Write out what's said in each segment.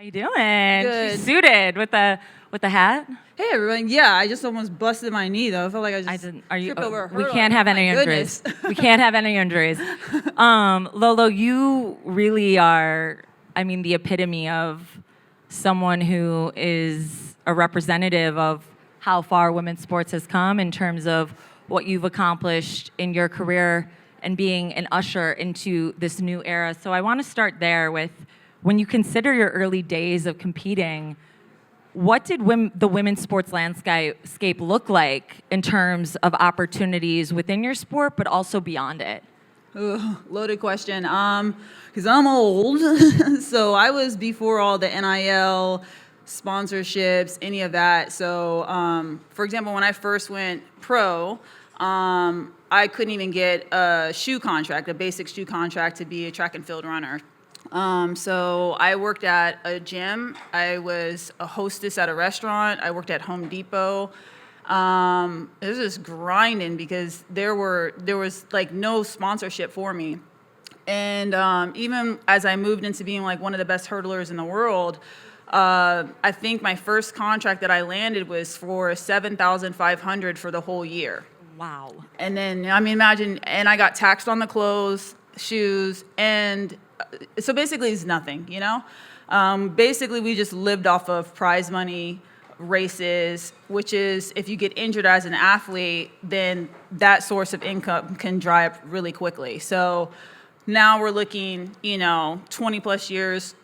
you doing? Good. She's suited with the hat. Hey everyone! Yeah, I just almost busted my knee though. I felt like I just I didn't. Are you? tripped over a We hurdle. can't have My any injuries. goodness. We can't have any injuries. Lolo, you really are. I mean, the epitome of someone who is a representative of how far women's sports has come in terms of what you've accomplished in your career and being an usher into this new era. So I want to start there with, when you consider your early days of competing, what did the women's sports landscape look like in terms of opportunities within your sport, but also beyond it? Ugh, loaded question. Because I'm old, so I was before all the NIL sponsorships, any of that. So, for example, when I first went pro, I couldn't even get a shoe contract, a basic shoe contract to be a track and field runner. So I worked at a gym. I was a hostess at a restaurant. I worked at Home Depot. It was just grinding because there was like no sponsorship for me. And even as I moved into being like one of the best hurdlers in the world, I think my first contract that I landed was for $7,500 for the whole year. Wow. And then, I mean, imagine, and I got taxed on the clothes, shoes, and so basically it's nothing, you know? Basically, we just lived off of prize money, races, which is, if you get injured as an athlete, then that source of income can dry up really quickly. So now we're looking, 20 plus years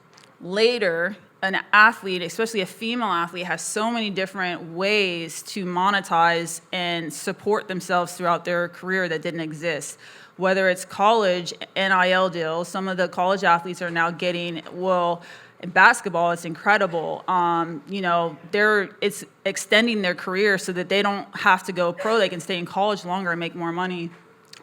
later, an athlete, especially a female athlete, has so many different ways to monetize and support themselves throughout their career that didn't exist. Whether it's college, NIL deals, some of the college athletes are now getting, in basketball, it's incredible. It's extending their career so that they don't have to go pro. They can stay in college longer and make more money.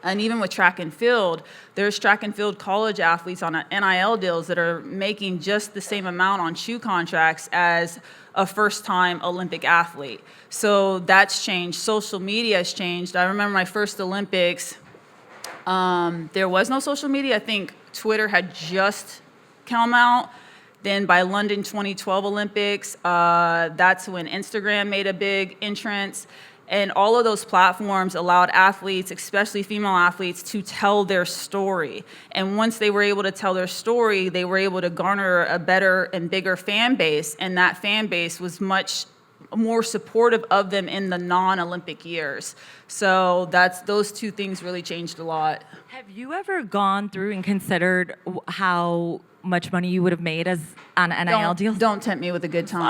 And even with track and field, there's track and field college athletes on NIL deals that are making just the same amount on shoe contracts as a first-time Olympic athlete. So that's changed. Social media has changed. I remember my first Olympics, there was no social media. I think Twitter had just come out. Then by London 2012 Olympics, that's when Instagram made a big entrance. And all of those platforms allowed athletes, especially female athletes, to tell their story. And once they were able to tell their story, they were able to garner a better and bigger fan base. And that fan base was much more supportive of them in the non-Olympic years. So those two things really changed a lot. Have you ever gone through and considered how much money you would have made as on an NIL deal? Don't tempt me with a good time.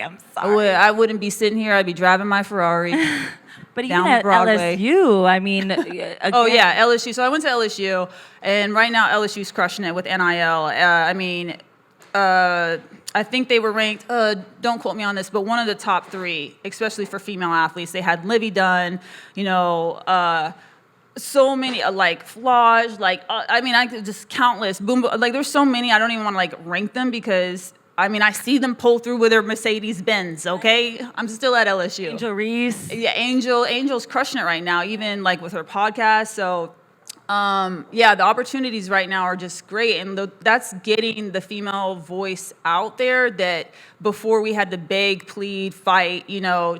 I'm sorry. I wouldn't be sitting here. I'd be driving my Ferrari. But even down at Broadway. LSU, I mean. Oh yeah, LSU. So I went to LSU, and right now LSU's crushing it with NIL. I think they were ranked, don't quote me on this, but one of the top 3, especially for female athletes. They had Livy Dunn, so many, like Flage, I could just countless, boom, like there's so many, I don't even want to rank them because, I see them pull through with their Mercedes-Benz, okay? I'm still at LSU. Angel Reese. Yeah, Angel's crushing it right now, even with her podcast, so. The opportunities right now are just great, and that's getting the female voice out there that before we had to beg, plead, fight,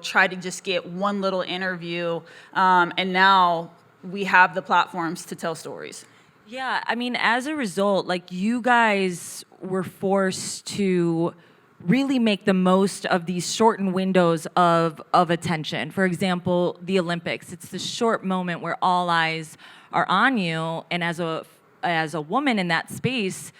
try to just get one little interview, and now we have the platforms to tell stories. Yeah, as a result, you guys were forced to really make the most of these shortened windows of attention. For example, the Olympics. It's this short moment where all eyes are on you, and as a woman in that space,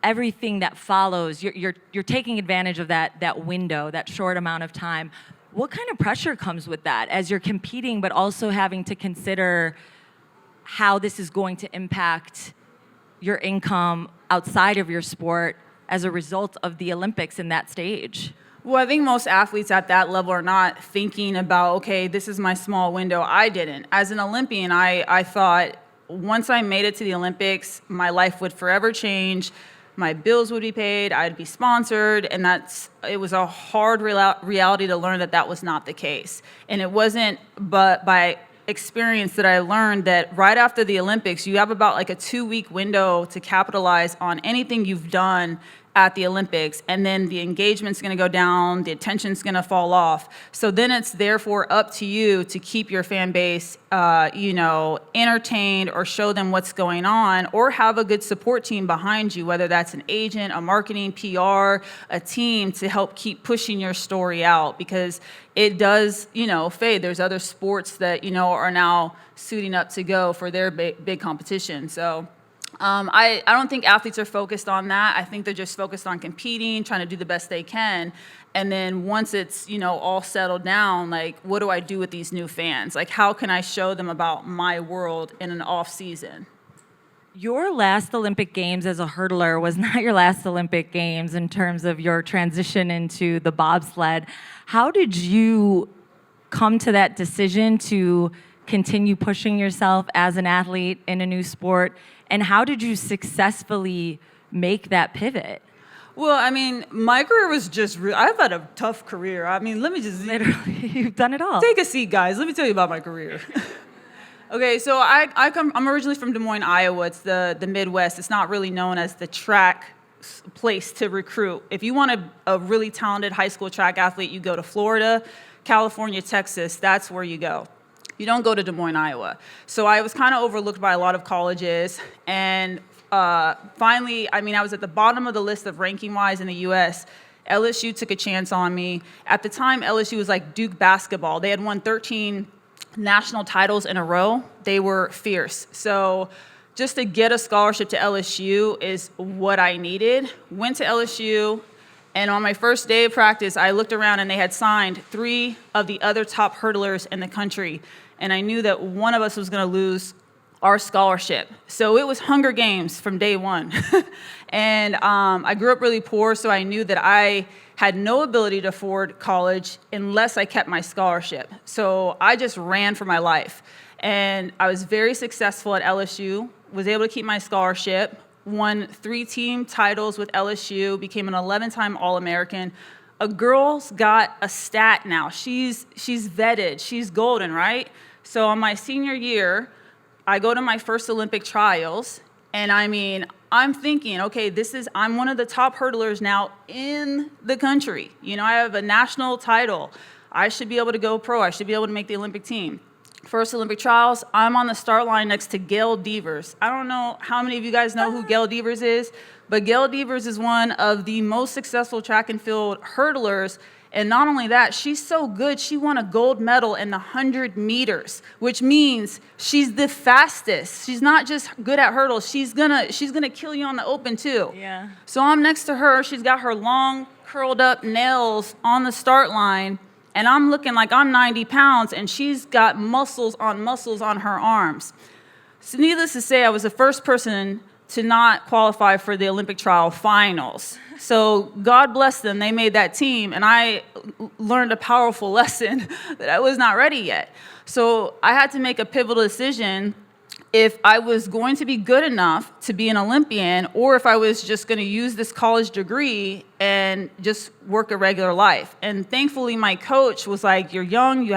everything that follows, you're taking advantage of that window, that short amount of time. What kind of pressure comes with that as you're competing, but also having to consider how this is going to impact your income outside of your sport as a result of the Olympics in that stage? Well, I think most athletes at that level are not thinking about, okay, this is my small window. I didn't. As an Olympian, I thought once I made it to the Olympics, my life would forever change. My bills would be paid, I'd be sponsored, and it was a hard reality to learn that was not the case. And it wasn't but by experience that I learned that right after the Olympics, you have about a 2-week window to capitalize on anything you've done at the Olympics, and then the engagement's going to go down, the attention's going to fall off. So then it's therefore up to you to keep your fan base, entertained, or show them what's going on, or have a good support team behind you, whether that's an agent, a marketing, PR, a team to help keep pushing your story out, because it does, fade. There's other sports that, are now suiting up to go for their big competition. So I don't think athletes are focused on that. I think they're just focused on competing, trying to do the best they can. And then once it's, all settled down, like, what do I do with these new fans? Like, how can I show them about my world in an off season? Your last Olympic Games as a hurdler was not your last Olympic Games in terms of your transition into the bobsled. How did you come to that decision to continue pushing yourself as an athlete in a new sport? And how did you successfully make that pivot? Well, I mean, my career was I've had a tough career. I mean, let me just... Literally, you've done it all. Take a seat, guys. Let me tell you about my career. Okay, so I'm originally from Des Moines, Iowa. It's the Midwest. It's not really known as the track place to recruit. If you want a really talented high school track athlete, you go to Florida, California, Texas. That's where you go. You don't go to Des Moines, Iowa. So I was kind of overlooked by a lot of colleges. And finally, I was at the bottom of the list of ranking-wise in the U.S. LSU took a chance on me. At the time, LSU was like Duke basketball. They had won 13 national titles in a row. They were fierce. So just to get a scholarship to LSU is what I needed. Went to LSU. And on my first day of practice, I looked around and they had signed 3 of the other top hurdlers in the country. And I knew that one of us was going to lose our scholarship. So it was Hunger Games from day one. And I grew up really poor, so I knew that I had no ability to afford college unless I kept my scholarship. So I just ran for my life. And I was very successful at LSU, was able to keep my scholarship, won 3 team titles with LSU, became an 11-time All-American. A girl's got a stat now. She's vetted. She's golden, right? So on my senior year, I go to my first Olympic trials, and I'm thinking, okay, I'm one of the top hurdlers now in the country. I have a national title. I should be able to go pro. I should be able to make the Olympic team. First Olympic trials, I'm on the start line next to Gail Devers. I don't know how many of you guys know who Gail Devers is, but Gail Devers is one of the most successful track and field hurdlers. And not only that, she's so good, she won a gold medal in the 100 meters, which means she's the fastest. She's not just good at hurdles, she's gonna kill you on the open too. Yeah. So I'm next to her, she's got her long, curled up nails on the start line, and I'm looking like I'm 90 pounds, and she's got muscles on her arms. So needless to say, I was the first person to not qualify for the Olympic trial finals. So God bless them, they made that team, and I learned a powerful lesson that I was not ready yet. So I had to make a pivotal decision if I was going to be good enough to be an Olympian, or if I was just going to use this college degree and just work a regular life. And thankfully, my coach was like, you're young,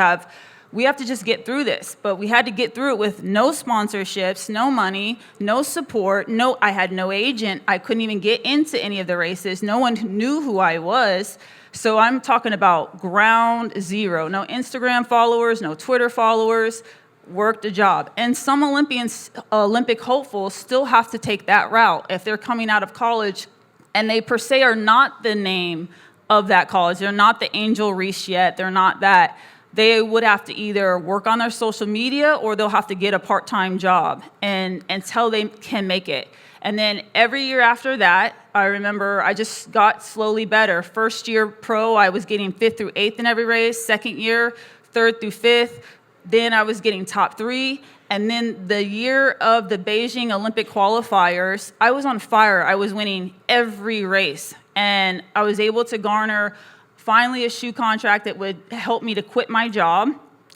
we have to just get through this. But we had to get through it with no sponsorships, no money, no support. I had no agent. I couldn't even get into any of the races. No one knew who I was. So I'm talking about ground zero. No Instagram followers, no Twitter followers. Worked a job. And some Olympic hopefuls still have to take that route if they're coming out of college and they per se are not the name of that college. They're not the Angel Reese yet. They're not that. They would have to either work on their social media or they'll have to get a part-time job until they can make it. And then every year after that, I remember I just got slowly better. First year pro, I was getting 5th through 8th in every race. Second year, 3rd through 5th. Then I was getting top 3. And then the year of the Beijing Olympic qualifiers, I was on fire. I was winning every race. And I was able to garner finally a shoe contract that would help me to quit my job.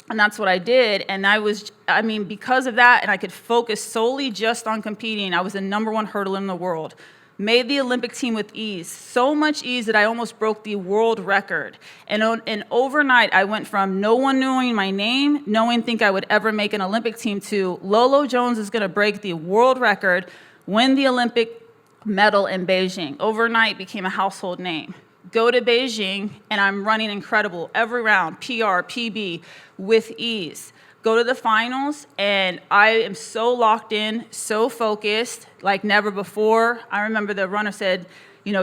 And that's what I did. And because of that, and I could focus solely just on competing, I was the #1 hurdler in the world. Made the Olympic team with ease. So much ease that I almost broke the world record. And overnight, I went from no one knowing my name, no one think I would ever make an Olympic team, to Lolo Jones is going to break the world record, win the Olympic medal in Beijing. Overnight became a household name. Go to Beijing, and I'm running incredible every round, PR, PB, with ease. Go to the finals, and I am so locked in, so focused, like never before. I remember the runner said,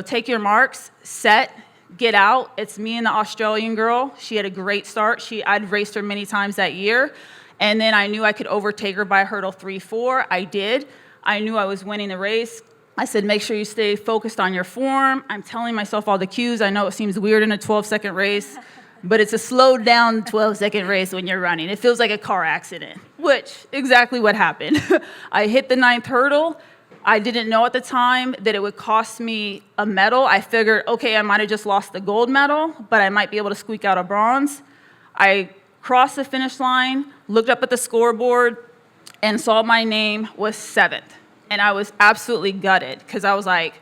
take your marks, set, get out. It's me and the Australian girl. She had a great start. I'd raced her many times that year, and then I knew I could overtake her by hurdle 3-4. I did. I knew I was winning the race. I said, make sure you stay focused on your form. I'm telling myself all the cues. I know it seems weird in a 12-second race, but it's a slowed down 12-second race when you're running. It feels like a car accident, which exactly what happened. I hit the 9th hurdle. I didn't know at the time that it would cost me a medal. I figured, okay, I might have just lost the gold medal, but I might be able to squeak out a bronze. I crossed the finish line, looked up at the scoreboard, and saw my name was 7th. And I was absolutely gutted because I was like,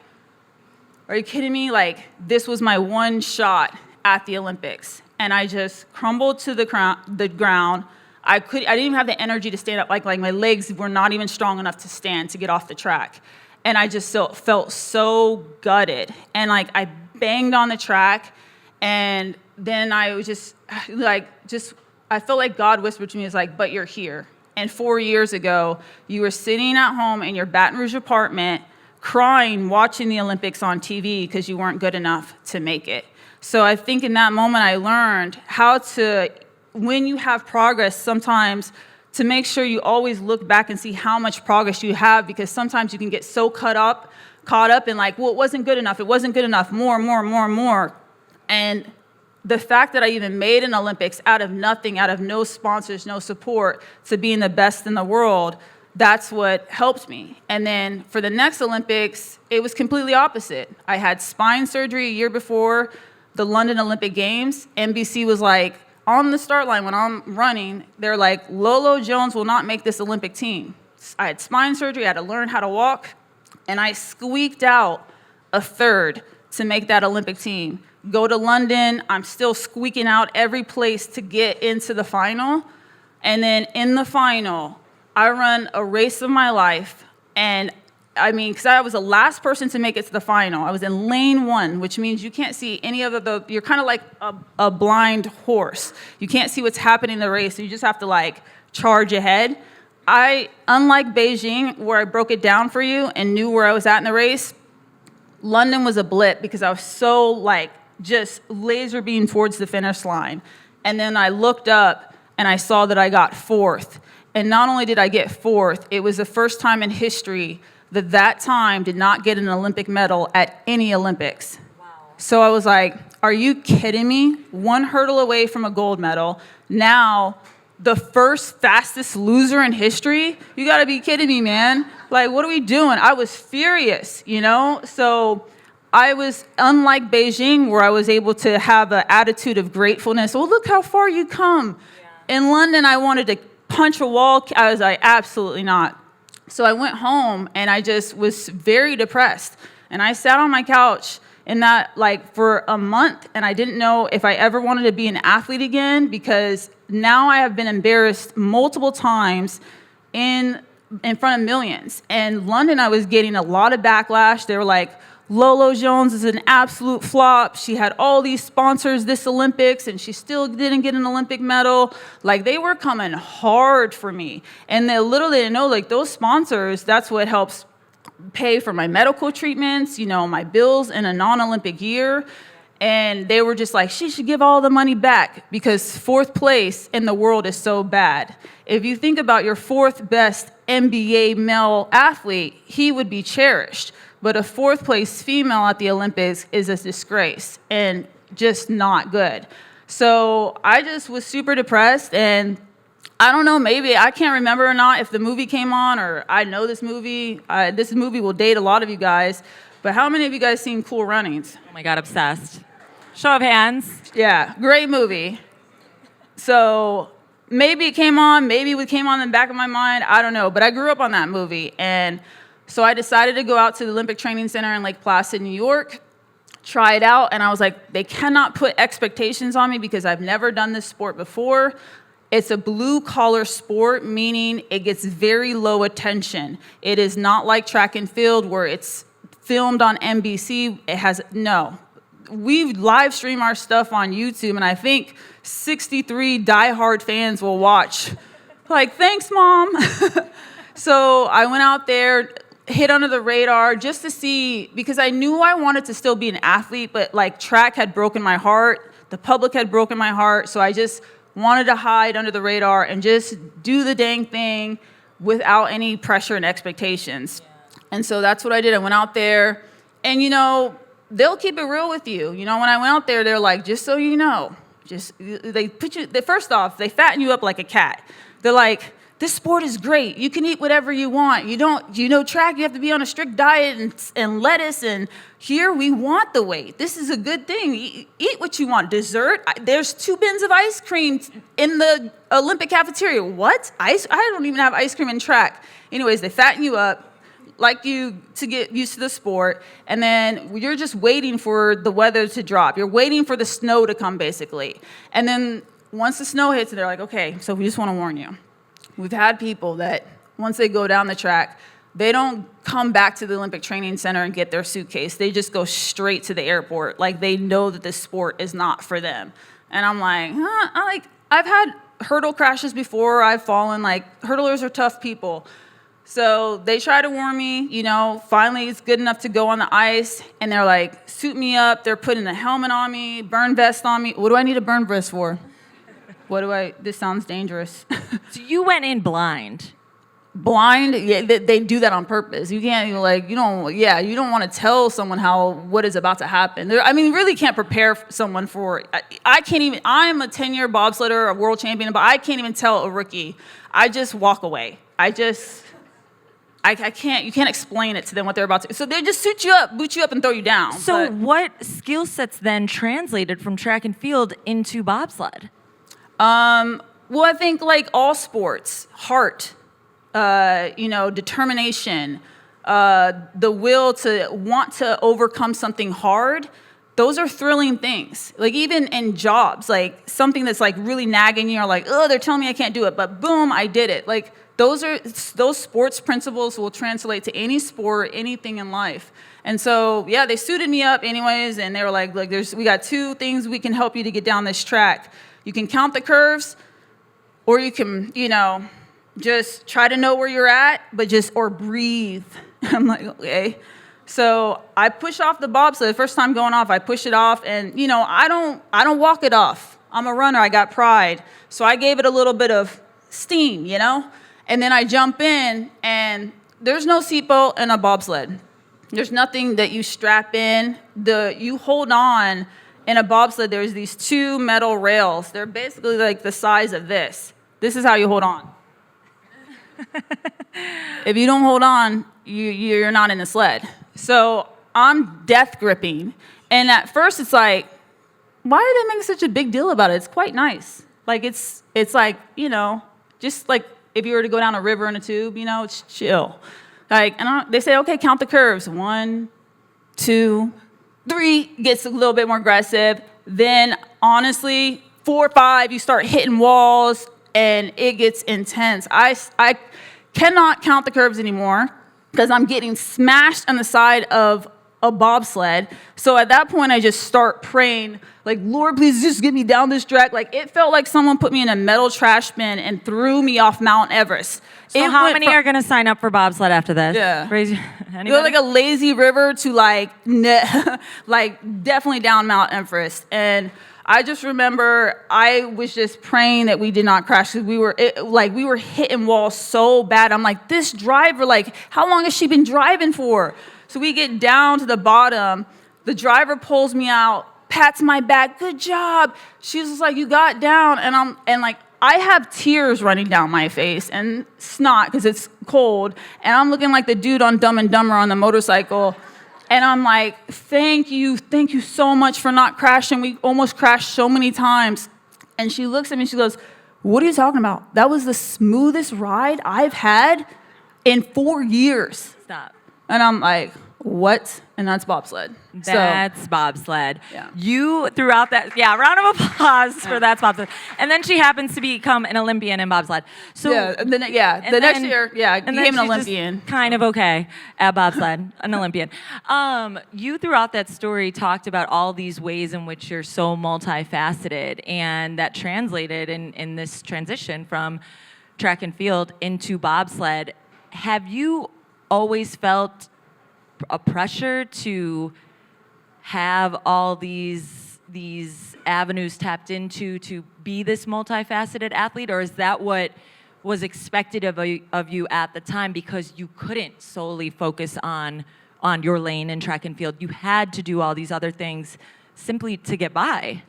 are you kidding me? Like, this was my one shot at the Olympics. And I just crumbled to the ground. I didn't even have the energy to stand up. Like my legs were not even strong enough to stand to get off the track. And I just felt so gutted. And like, I banged on the track. And then I was I felt like God whispered to me, but you're here. And 4 years ago, you were sitting at home in your Baton Rouge apartment, crying, watching the Olympics on TV because you weren't good enough to make it. So I think in that moment, I learned how to, when you have progress, sometimes to make sure you always look back and see how much progress you have, because sometimes you can get so caught up in it wasn't good enough. It wasn't good enough. More. And the fact that I even made an Olympics out of nothing, out of no sponsors, no support, to being the best in the world, that's what helped me. And then for the next Olympics, it was completely opposite. I had spine surgery a year before the London Olympic Games. NBC was like, on the start line when I'm running, they're like, Lolo Jones will not make this Olympic team. I had spine surgery, I had to learn how to walk, and I squeaked out a third to make that Olympic team. Go to London, I'm still squeaking out every place to get into the final. And then in the final, I run a race of my life. And because I was the last person to make it to the final. I was in lane 1, which means you can't see any of you're kind of like a blind horse. You can't see what's happening in the race. So you just have to charge ahead. Unlike Beijing, where I broke it down for you and knew where I was at in the race, London was a blip because I was so just laser beam towards the finish line. And then I looked up and I saw that I got 4th. And not only did I get 4th, it was the first time in history that time did not get an Olympic medal at any Olympics. Wow. So I was like, are you kidding me? 1 hurdle away from a gold medal. Now, the first fastest loser in history? You gotta be kidding me, man. What are we doing? I was furious, So I was, unlike Beijing, where I was able to have an attitude of gratefulness. Oh, look how far you come. Yeah. In London, I wanted to punch a wall. I was like, absolutely not. So I went home, and I just was very depressed. And I sat on my couch in that, for a month, and I didn't know if I ever wanted to be an athlete again, because now I have been embarrassed multiple times in front of millions. And London, I was getting a lot of backlash. They were like, Lolo Jones is an absolute flop. She had all these sponsors this Olympics, and she still didn't get an Olympic medal. They were coming hard for me. And they literally didn't know, those sponsors, that's what helps pay for my medical treatments, my bills in a non-Olympic year. And they were just like, she should give all the money back because 4th place in the world is so bad. If you think about your 4th best NBA male athlete, he would be cherished. But a 4th place female at the Olympics is a disgrace and just not good. So I just was super depressed, and I don't know, maybe, I can't remember or not if the movie came on, or I know this movie. This movie will date a lot of you guys, but how many of you guys seen Cool Runnings? Oh my God, obsessed. Show of hands. Yeah, great movie. So maybe it came on, maybe it came on in the back of my mind, I don't know, but I grew up on that movie, and so I decided to go out to the Olympic Training Center in Lake Placid, New York, try it out, and I was like, they cannot put expectations on me because I've never done this sport before. It's a blue-collar sport, meaning it gets very low attention. It is not like track and field where it's filmed on NBC. It has, no. We live stream our stuff on YouTube, and I think 63 diehard fans will watch. Like, thanks, Mom. So I went out there, hit under the radar just to see, because I knew I wanted to still be an athlete, but like track had broken my heart, the public had broken my heart, so I just wanted to hide under the radar and just do the dang thing without any pressure and expectations. And so that's what I did. I went out there, and they'll keep it real with you. When I went out there, they're like, just so you know, first off, they fatten you up like a cat. They're like, this sport is great. You can eat whatever you want. Track, you have to be on a strict diet and lettuce. And here we want the weight. This is a good thing. Eat what you want. Dessert, there's 2 bins of ice cream in the Olympic cafeteria. What? I don't even have ice cream in track. Anyways, they fatten you up, like you to get used to the sport. And then you're just waiting for the weather to drop. You're waiting for the snow to come, basically. And then once the snow hits, they're like, okay, so we just want to warn you. We've had people that once they go down the track, they don't come back to the Olympic Training Center and get their suitcase. They just go straight to the airport. Like, they know that this sport is not for them. And I'm like, I've had hurdle crashes before. I've fallen. Like, hurdlers are tough people. So they try to warn me, finally it's good enough to go on the ice. And they're like, suit me up. They're putting a helmet on me, burn vest on me. What do I need a burn vest for? This sounds dangerous. So you went in blind. Blind? Yeah, they do that on purpose. You can't even you don't want to tell someone what is about to happen. You really can't prepare someone for, I can't even, I'm a 10-year bobsledder, a world champion, but I can't even tell a rookie. I just walk away. I can't, you can't explain it to them what they're about to, so they just suit you up, boot you up, and throw you down. So what skill sets then translated from track and field into bobsled? Well, I think like all sports, heart, determination, the will to want to overcome something hard, those are thrilling things. Like even in jobs, like something that's like really nagging you, or like, oh, they're telling me I can't do it, but boom, I did it. Like those sports principles will translate to any sport, anything in life. And so, yeah, they suited me up anyways, and they were like, look, we got 2 things we can help you to get down this track. You can count the curves, or you can, just try to know where you're at, or breathe. I'm like, okay. So I push off the bobsled. The first time going off, I push it off, and I don't walk it off. I'm a runner. I got pride, so I gave it a little bit of steam, and then I jump in, and there's no seatbelt in a bobsled. There's nothing that you strap in. You hold on. In a bobsled, there's these 2 metal rails. They're basically like the size of this. This is how you hold on. If you don't hold on, you're not in the sled. So I'm death gripping. And at first it's like, why are they making such a big deal about it? It's quite nice. Like it's like, just like if you were to go down a river in a tube, it's chill. They say, okay, count the curves. 1, 2, 3 gets a little bit more aggressive. Then, honestly, 4, 5, you start hitting walls, and it gets intense. I cannot count the curves anymore because I'm getting smashed on the side of a bobsled. So at that point, I just start praying, like, Lord, please just get me down this track. Like, it felt like someone put me in a metal trash bin and threw me off Mount Everest. So how many are going to sign up for bobsled after this? Yeah. Raise your, go like a lazy river to like definitely down Mount Everest. And I just remember I was just praying that we did not crash, because we were hitting walls so bad. I'm like, this driver, like, how long has she been driving for? So we get down to the bottom. The driver pulls me out, pats my back. Good job. She's just like, you got down. And I have tears running down my face and snot because it's cold. And I'm looking like the dude on Dumb and Dumber on the motorcycle. And I'm like, thank you so much for not crashing. We almost crashed so many times. And she looks at me, she goes, what are you talking about? That was the smoothest ride I've had in 4 years. Stop. And I'm like, What? And that's bobsled. That's bobsled. Yeah. You throughout that, round of applause for that's bobsled. And then she happens to become an Olympian in bobsled. So the next year, became an Olympian. Just kind of okay at bobsled, an Olympian. You throughout that story talked about all these ways in which you're so multifaceted, and that translated in this transition from track and field into bobsled. Have you always felt a pressure to have all these avenues tapped into to be this multifaceted athlete, or is that what was expected of you at the time because you couldn't solely focus on your lane in track and field? You had to do all these other things simply to get by.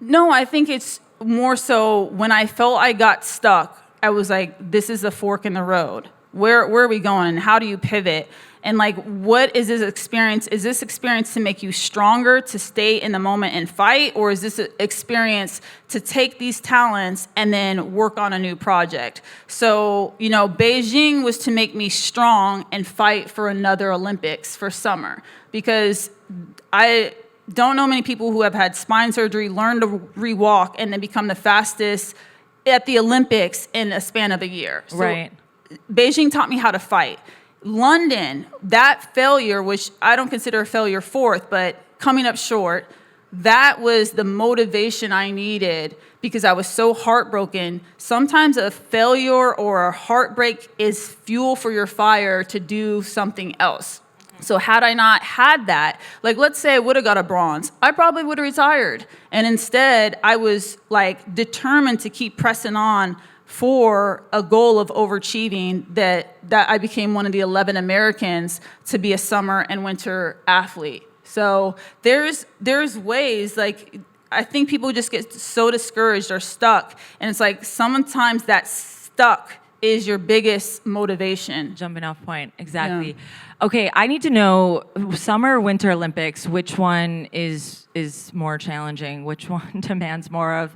No, I think it's more so when I felt I got stuck, I was like, this is a fork in the road. Where are we going, and how do you pivot? And like, what is this experience? Is this experience to make you stronger, to stay in the moment and fight? Or is this an experience to take these talents and then work on a new project? So, Beijing was to make me strong and fight for another Olympics for summer, because I don't know many people who have had spine surgery, learn to rewalk, and then become the fastest at the Olympics in a span of a year. So right. Beijing taught me how to fight. London, that failure, which I don't consider a failure fourth, but coming up short, that was the motivation I needed because I was so heartbroken. Sometimes a failure or a heartbreak is fuel for your fire to do something else. So had I not had that, like let's say I would have got a bronze, I probably would have retired. And instead, I was like determined to keep pressing on for a goal of overachieving, that I became one of the 11 Americans to be a summer and winter athlete. So there's ways, like I think people just get so discouraged or stuck, and it's like sometimes that stuck is your biggest motivation. Jumping off point, exactly. Yeah. Okay, I need to know, summer or winter Olympics, which one is more challenging? Which one demands more of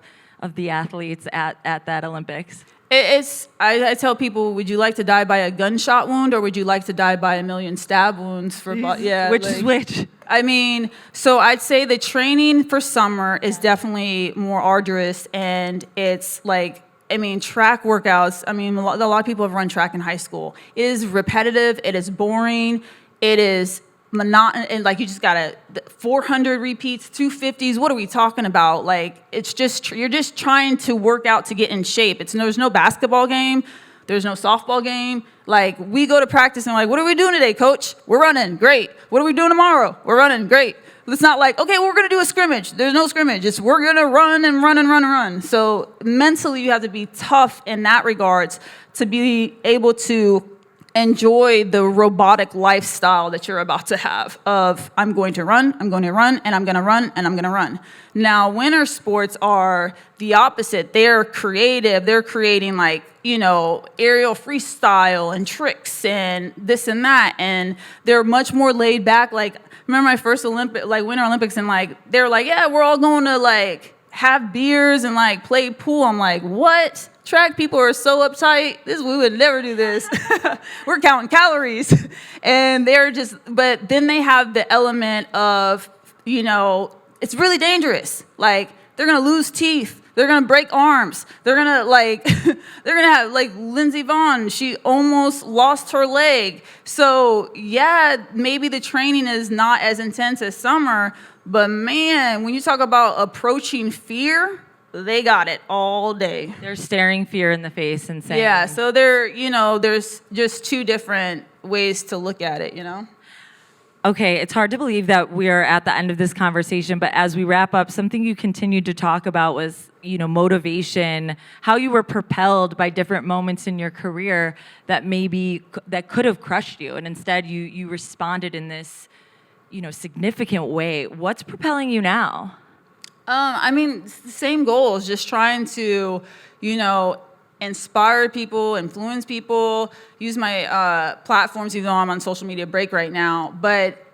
the athletes at that Olympics? I tell people, would you like to die by a gunshot wound, or would you like to die by a million stab wounds? Which is which? I mean, so I'd say the training for summer is definitely more arduous, and it's like, track workouts. A lot of people have run track in high school. It is repetitive. It is boring. It is monotonous, and like you just got 400 repeats, 250s. What are we talking about? Like it's just you're just trying to work out to get in shape. There's no basketball game, there's no softball game. Like we go to practice and like, what are we doing today, coach? We're running, great. What are we doing tomorrow? We're running, great. It's not like, okay, we're gonna do a scrimmage. There's no scrimmage. It's we're gonna run and run and run and run. So mentally, you have to be tough in that regards to be able to enjoy the robotic lifestyle that you're about to have of I'm going to run, and I'm going to run, and I'm going to run. Now, winter sports are the opposite. They're creative. They're creating like, aerial freestyle and tricks and this and that. And they're much more laid back. Like, remember my first Winter Olympics, and like, they're like, yeah, we're all going to like have beers and like play pool. I'm like, what? Track people are so uptight. We would never do this. We're counting calories. And but then they have the element of, it's really dangerous. Like, they're going to lose teeth. They're going to break arms. They're going to have like Lindsey Vonn. She almost lost her leg. So yeah, maybe the training is not as intense as summer, but man, when you talk about approaching fear, they got it all day. They're staring fear in the face and saying... Yeah, so there's just two different ways to look at it, Okay, it's hard to believe that we're at the end of this conversation, but as we wrap up, something you continued to talk about was, motivation, how you were propelled by different moments in your career that could have crushed you, and instead you responded in this, significant way. What's propelling you now? It's the same goals, just trying to, inspire people, influence people, use my platforms, even though I'm on social media break right now. But,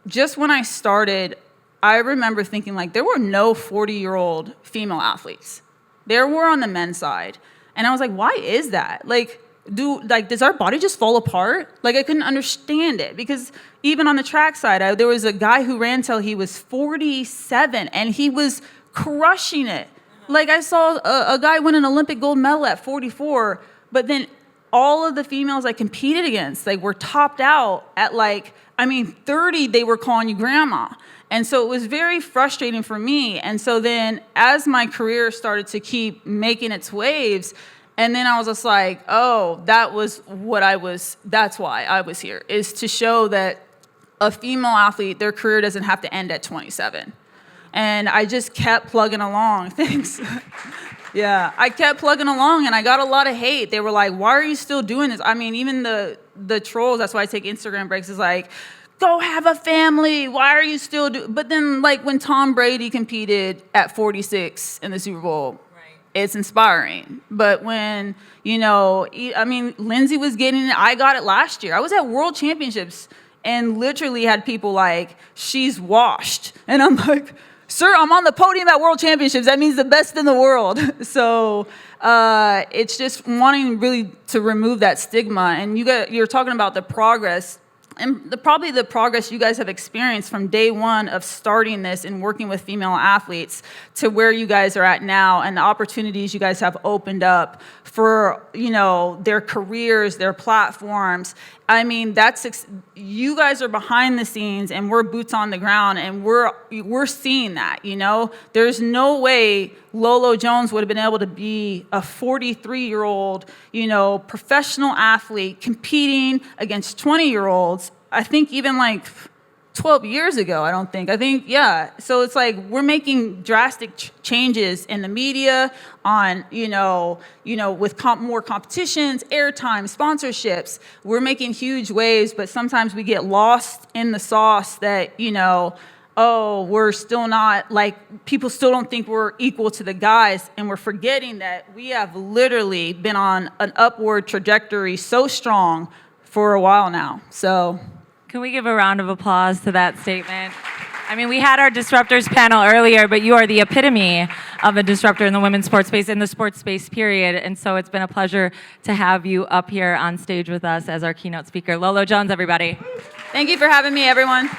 just when I started, I remember thinking, like, there were no 40-year-old female athletes. There were on the men's side. And I was like, why is that? Like, does our body just fall apart? Like, I couldn't understand it, because even on the track side, there was a guy who ran till he was 47 and he was crushing it. Like, I saw a guy win an Olympic gold medal at 44, but then all of the females I competed against, like, were topped out at 30, they were calling you grandma. And so it was very frustrating for me. And so then as my career started to keep making its waves, and then I was just like, oh, that's why I was here, is to show that a female athlete, their career doesn't have to end at 27. And I just kept plugging along. Thanks. Yeah, I kept plugging along, and I got a lot of hate. They were like, why are you still doing this? I mean, even the trolls, that's why I take Instagram breaks, is like, go have a family. Why are you still doing? But then, like, when Tom Brady competed at 46 in the Super Bowl, it's inspiring. But when, Lindsay was getting it, I got it last year. I was at World Championships and literally had people like, she's washed. And I'm like, sir, I'm on the podium at World Championships. That means the best in the world. So it's just wanting really to remove that stigma. And you're talking about the progress. And probably the progress you guys have experienced from day one of starting this and working with female athletes to where you guys are at now, and the opportunities you guys have opened up for, their careers, their platforms. I mean, you guys are behind the scenes and we're boots on the ground, and we're seeing that, There's no way Lolo Jones would have been able to be a 43-year-old, professional athlete competing against 20-year-olds, I think even like 12 years ago, yeah. So it's like we're making drastic changes in the media on, with more competitions, airtime, sponsorships. We're making huge waves, but sometimes we get lost in the sauce that, we're still not, like, people still don't think we're equal to the guys, and we're forgetting that we have literally been on an upward trajectory so strong for a while now. So can we give a round of applause to that statement? I mean, we had our disruptors panel earlier, but you are the epitome of a disruptor in the women's sports space, in the sports space, period. And so it's been a pleasure to have you up here on stage with us as our keynote speaker. Lolo Jones, everybody. Thank you for having me, everyone.